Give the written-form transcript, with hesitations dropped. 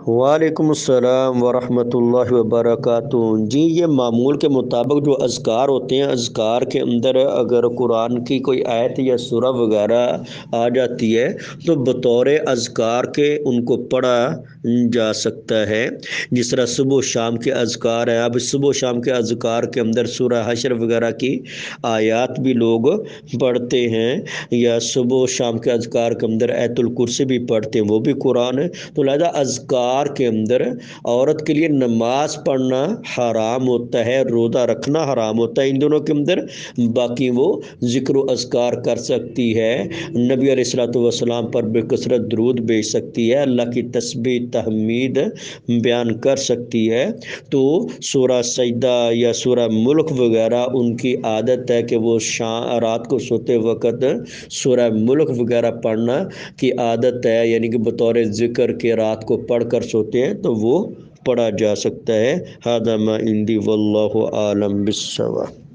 وعلیکم السلام ورحمۃ اللہ وبرکاتہ۔ جی، یہ معمول کے مطابق جو اذکار ہوتے ہیں، اذکار کے اندر اگر قرآن کی کوئی آیت یا سورہ وغیرہ آ جاتی ہے تو بطور اذکار کے ان کو پڑھا جا سکتا ہے۔ جس طرح صبح و شام کے اذکار ہیں، اب صبح و شام کے اذکار کے اندر سورہ حشر وغیرہ کی آیات بھی لوگ پڑھتے ہیں، یا صبح و شام کے اذکار کے اندر آیت الکرسی بھی پڑھتے ہیں، وہ بھی قرآن ہے۔ تو لہذا اذکار کے اندر عورت کے لیے نماز پڑھنا حرام ہوتا ہے، روزہ رکھنا حرام ہوتا ہے ان دونوں کے اندر، باقی وہ ذکر و اذکار کر سکتی ہے، نبی علیہ الصلوۃ والسلام پر بکثرت درود بھیج سکتی ہے، اللہ کی تسبیح تحمید بیان کر سکتی ہے۔ تو سورہ سجدہ یا سورہ ملک وغیرہ ان کی عادت ہے کہ وہ رات کو سوتے وقت سورہ ملک وغیرہ پڑھنا کی عادت ہے، یعنی کہ بطور ذکر کے رات کو پڑھ کر سوتے ہیں، تو وہ پڑھا جا سکتا ہے۔ ھذا ما عندی واللہ اعلم بالصواب۔